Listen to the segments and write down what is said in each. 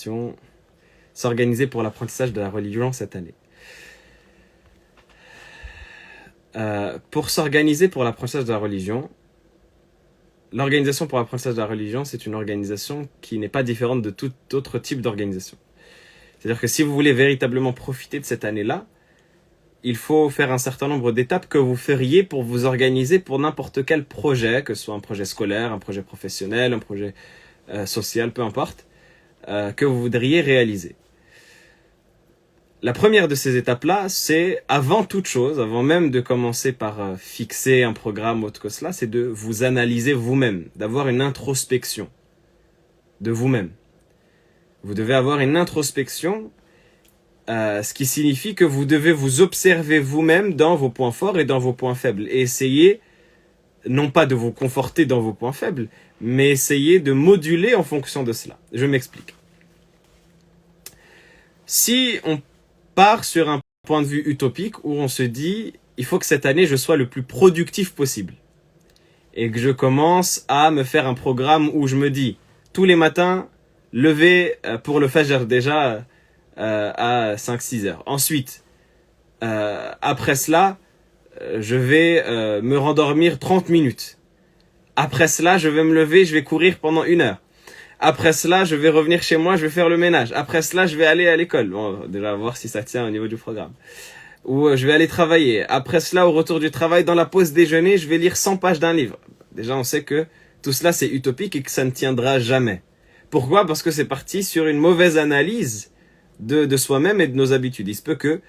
question. S'organiser pour l'apprentissage de la religion cette année. Pour s'organiser pour l'apprentissage de la religion, l'organisation pour l'apprentissage de la religion, c'est une organisation qui n'est pas différente de tout autre type d'organisation. C'est-à-dire que si vous voulez véritablement profiter de cette année-là, il faut faire un certain nombre d'étapes que vous feriez pour vous organiser pour n'importe quel projet, que ce soit un projet scolaire, un projet professionnel, un projet social, peu importe, que vous voudriez réaliser. La première de ces étapes-là, c'est avant toute chose, avant même de commencer par fixer un programme autre que cela, c'est de vous analyser vous-même, d'avoir une introspection de vous-même. Vous devez avoir une introspection, ce qui signifie que vous devez vous observer vous-même dans vos points forts et dans vos points faibles. Et essayer, non pas de vous conforter dans vos points faibles, mais essayer de moduler en fonction de cela. Je m'explique. Si on part sur un point de vue utopique où on se dit il faut que cette année je sois le plus productif possible et que je commence à me faire un programme où je me dis tous les matins lever pour le Fajr déjà à 5-6 heures. Ensuite, après cela, je vais me rendormir 30 minutes. Après cela, je vais me lever, je vais courir pendant 1 heure. Après cela, je vais revenir chez moi, je vais faire le ménage. Après cela, je vais aller à l'école. Bon, déjà, voir si ça tient au niveau du programme. Ou je vais aller travailler. Après cela, au retour du travail, dans la pause déjeuner, je vais lire 100 pages d'un livre. Déjà, on sait que tout cela, c'est utopique et que ça ne tiendra jamais. Pourquoi ? Parce que c'est parti sur une mauvaise analyse de soi-même et de nos habitudes. Il se peut que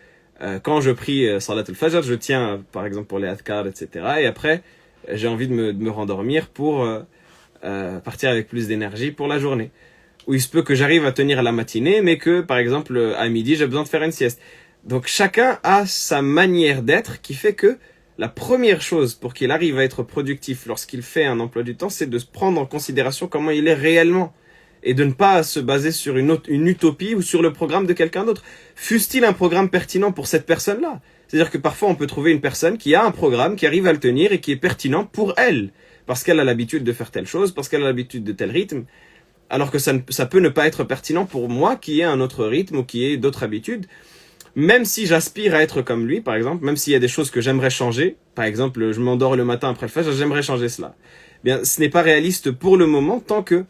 quand je prie Salat al-Fajr, je tiens, par exemple, pour les adhkar, etc. Et après, j'ai envie de me rendormir pour partir avec plus d'énergie pour la journée. Ou il se peut que j'arrive à tenir la matinée, mais que, par exemple, à midi, j'ai besoin de faire une sieste. Donc, chacun a sa manière d'être qui fait que la première chose pour qu'il arrive à être productif lorsqu'il fait un emploi du temps, c'est de se prendre en considération comment il est réellement. Et de ne pas se baser sur une utopie ou sur le programme de quelqu'un d'autre. Fût-il un programme pertinent pour cette personne-là. C'est-à-dire que parfois, on peut trouver une personne qui a un programme, qui arrive à le tenir et qui est pertinent pour elle. Parce qu'elle a l'habitude de faire telle chose, parce qu'elle a l'habitude de tel rythme, alors que ça peut ne pas être pertinent pour moi qui ai un autre rythme ou qui ai d'autres habitudes, même si j'aspire à être comme lui, par exemple, même s'il y a des choses que j'aimerais changer, par exemple, je m'endors le matin après le fajr, j'aimerais changer cela. Bien, ce n'est pas réaliste pour le moment tant que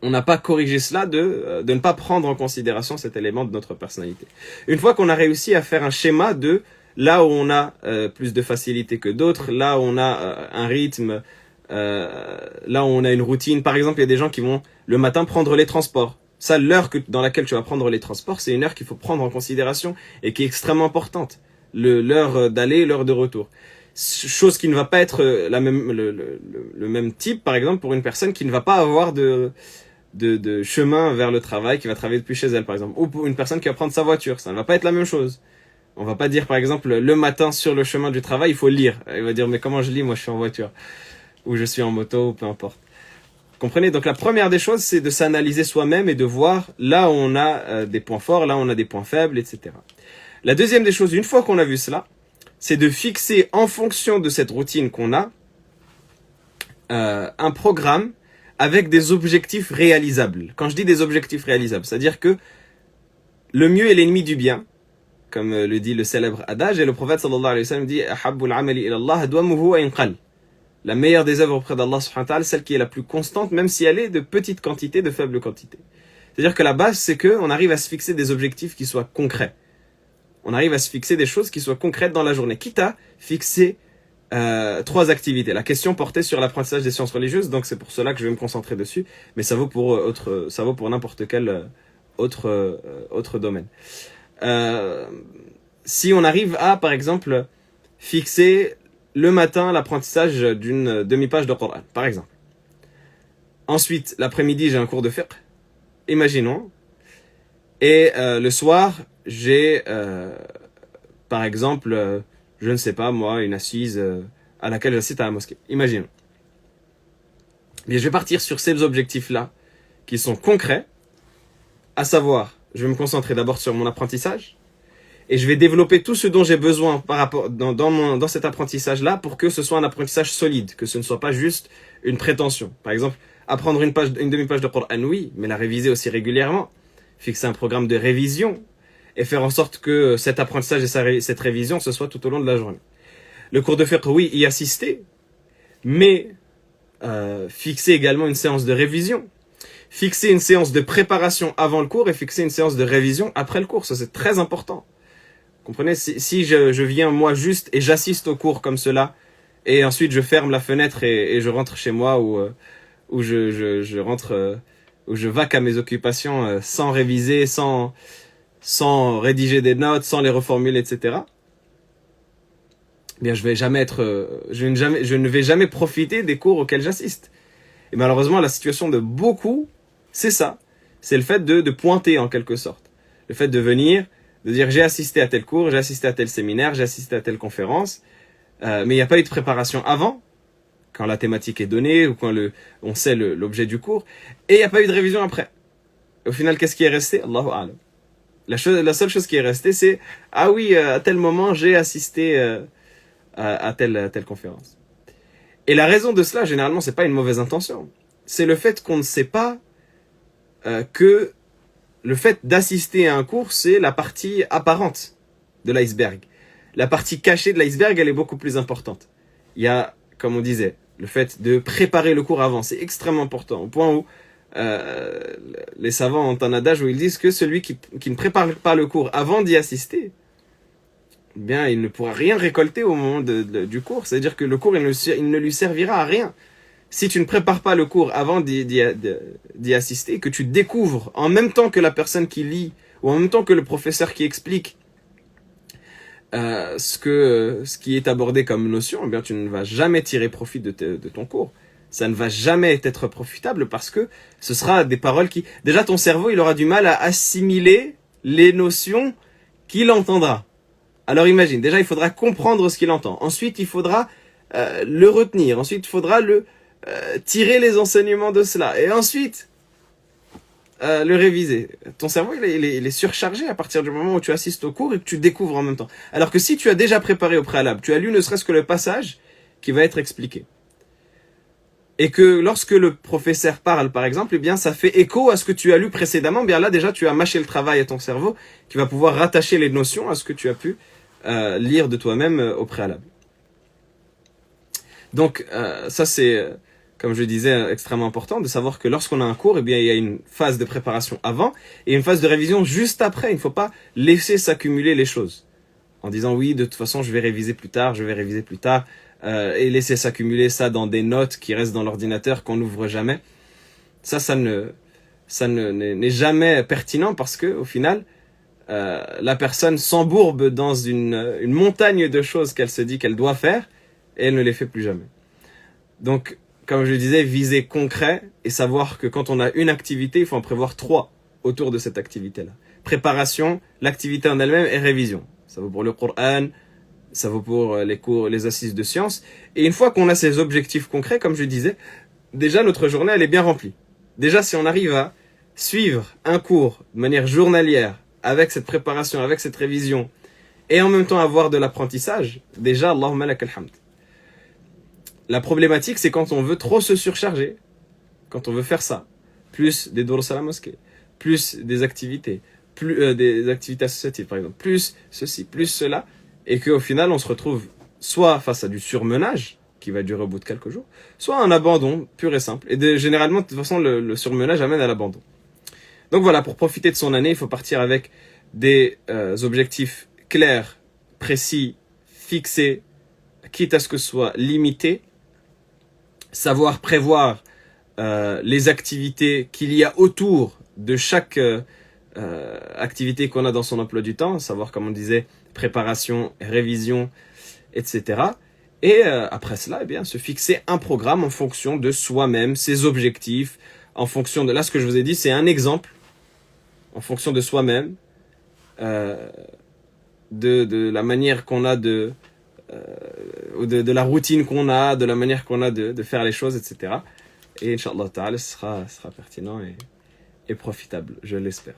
on n'a pas corrigé cela de ne pas prendre en considération cet élément de notre personnalité. Une fois qu'on a réussi à faire un schéma de là où on a plus de facilité que d'autres, là où on a un rythme, là où on a une routine. Par exemple, il y a des gens qui vont le matin prendre les transports. Ça, l'heure dans laquelle tu vas prendre les transports, c'est une heure qu'il faut prendre en considération et qui est extrêmement importante. L'heure d'aller, l'heure de retour. Chose qui ne va pas être le même type, par exemple, pour une personne qui ne va pas avoir de chemin vers le travail, qui va travailler depuis chez elle, par exemple. Ou pour une personne qui va prendre sa voiture. Ça ne va pas être la même chose. On va pas dire, par exemple, le matin sur le chemin du travail, il faut lire. Il va dire, mais comment je lis? Moi, je suis en voiture. Ou je suis en moto, ou peu importe. Comprenez? Donc, la première des choses, c'est de s'analyser soi-même et de voir là où on a des points forts, là où on a des points faibles, etc. La deuxième des choses, une fois qu'on a vu cela, c'est de fixer en fonction de cette routine qu'on a, un programme avec des objectifs réalisables. Quand je dis des objectifs réalisables, c'est-à-dire que le mieux est l'ennemi du bien, comme le dit le célèbre adage, et le prophète sallallahu alayhi wa sallam dit Ahabbul amali ila Allah adwamuhu wa inqal. La meilleure des œuvres auprès d'Allah subhanahu wa ta'ala, celle qui est la plus constante, même si elle est de petite quantité, de faible quantité. C'est-à-dire que la base, c'est qu'on arrive à se fixer des objectifs qui soient concrets. On arrive à se fixer des choses qui soient concrètes dans la journée, quitte à fixer 3 activités. La question portait sur l'apprentissage des sciences religieuses, donc c'est pour cela que je vais me concentrer dessus, mais ça vaut pour n'importe quel autre domaine. Si on arrive à, par exemple, fixer le matin l'apprentissage d'une demi-page de Coran, par exemple. Ensuite, l'après-midi, j'ai un cours de fiqh, imaginons, et le soir, j'ai, par exemple, je ne sais pas, moi, une assise à laquelle j'assiste à la mosquée. Imaginons. Bien, je vais partir sur ces objectifs-là, qui sont concrets, à savoir, je vais me concentrer d'abord sur mon apprentissage, et je vais développer tout ce dont j'ai besoin par rapport dans cet apprentissage-là pour que ce soit un apprentissage solide, que ce ne soit pas juste une prétention. Par exemple, apprendre une demi-page de Coran, oui, mais la réviser aussi régulièrement. fixer un programme de révision et faire en sorte que cet apprentissage et cette révision, ce soit tout au long de la journée. Le cours de fiqh, oui, y assister, mais fixer également une séance de révision. Fixer une séance de préparation avant le cours et fixer une séance de révision après le cours. Ça, c'est très important. Comprenez, si je viens moi juste et j'assiste au cours comme cela, et ensuite je ferme la fenêtre et je rentre chez moi ou je rentre, ou je vaque à mes occupations sans réviser, sans rédiger des notes, sans les reformuler, etc. Eh bien, je ne vais jamais profiter des cours auxquels j'assiste. Et malheureusement, la situation de beaucoup, c'est ça. C'est le fait de pointer en quelque sorte. Le fait de venir, de dire j'ai assisté à tel cours, j'ai assisté à tel séminaire, j'ai assisté à telle conférence, mais il n'y a pas eu de préparation avant, quand la thématique est donnée ou quand on sait l'objet du cours, et il n'y a pas eu de révision après. Au final, qu'est-ce qui est resté? Allahu a'lam. La seule chose qui est restée, c'est ah oui, à tel moment, j'ai assisté à telle conférence. Et la raison de cela, généralement, c'est pas une mauvaise intention. C'est le fait qu'on ne sait pas que le fait d'assister à un cours, c'est la partie apparente de l'iceberg. La partie cachée de l'iceberg, elle est beaucoup plus importante. Il y a, comme on disait, le fait de préparer le cours avant. C'est extrêmement important. Au point où les savants ont un adage où ils disent que celui qui ne prépare pas le cours avant d'y assister, eh bien, il ne pourra rien récolter au moment du cours. C'est-à-dire que le cours, il ne lui servira à rien. Si tu ne prépares pas le cours avant d'y assister, que tu découvres en même temps que la personne qui lit, ou en même temps que le professeur qui explique ce qui est abordé comme notion, eh bien, tu ne vas jamais tirer profit de ton cours. Ça ne va jamais être profitable parce que ce sera des paroles qui... Déjà, ton cerveau, il aura du mal à assimiler les notions qu'il entendra. Alors imagine, déjà, il faudra comprendre ce qu'il entend. Ensuite, il faudra le retenir. Ensuite, il faudra tirer les enseignements de cela. Et ensuite, le réviser. Ton cerveau, il est surchargé à partir du moment où tu assistes au cours et que tu découvres en même temps. Alors que si tu as déjà préparé au préalable, tu as lu ne serait-ce que le passage qui va être expliqué. Et que lorsque le professeur parle, par exemple, eh bien, ça fait écho à ce que tu as lu précédemment. Bien là, déjà, tu as mâché le travail à ton cerveau qui va pouvoir rattacher les notions à ce que tu as pu lire de toi-même au préalable. Donc, ça c'est, comme je disais, extrêmement important de savoir que lorsqu'on a un cours, eh bien, il y a une phase de préparation avant et une phase de révision juste après. Il ne faut pas laisser s'accumuler les choses en disant oui, de toute façon, je vais réviser plus tard, et laisser s'accumuler ça dans des notes qui restent dans l'ordinateur qu'on n'ouvre jamais. Ça n'est jamais pertinent parce que au final, la personne s'embourbe dans une montagne de choses qu'elle se dit qu'elle doit faire et elle ne les fait plus jamais. Donc, comme je le disais, viser concret et savoir que quand on a une activité, il faut en prévoir 3 autour de cette activité-là. Préparation, l'activité en elle-même et révision. Ça vaut pour le Coran, ça vaut pour les cours, les assises de sciences. Et une fois qu'on a ces objectifs concrets, comme je disais, déjà notre journée, elle est bien remplie. Déjà, si on arrive à suivre un cours de manière journalière, avec cette préparation, avec cette révision, et en même temps avoir de l'apprentissage, déjà, Allahumma lakal hamd. La problématique, c'est quand on veut trop se surcharger, quand on veut faire ça, plus des dours à la mosquée, plus des activités, plus des activités associatives par exemple, plus ceci, plus cela, et qu'au final on se retrouve soit face à du surmenage, qui va durer au bout de quelques jours, soit un abandon pur et simple. Et généralement, de toute façon, le surmenage amène à l'abandon. Donc voilà, pour profiter de son année, il faut partir avec des objectifs clairs, précis, fixés, quitte à ce que ce soit limité, savoir prévoir les activités qu'il y a autour de chaque activité qu'on a dans son emploi du temps, savoir, comme on disait, préparation, révision, etc. Et après cela, eh bien, se fixer un programme en fonction de soi-même, ses objectifs, en fonction de... Là, ce que je vous ai dit, c'est un exemple, en fonction de soi-même, de la manière qu'on a de la routine qu'on a, de la manière qu'on a de faire les choses, etc. Et Inch'Allah Ta'ala, ce sera pertinent et profitable, je l'espère.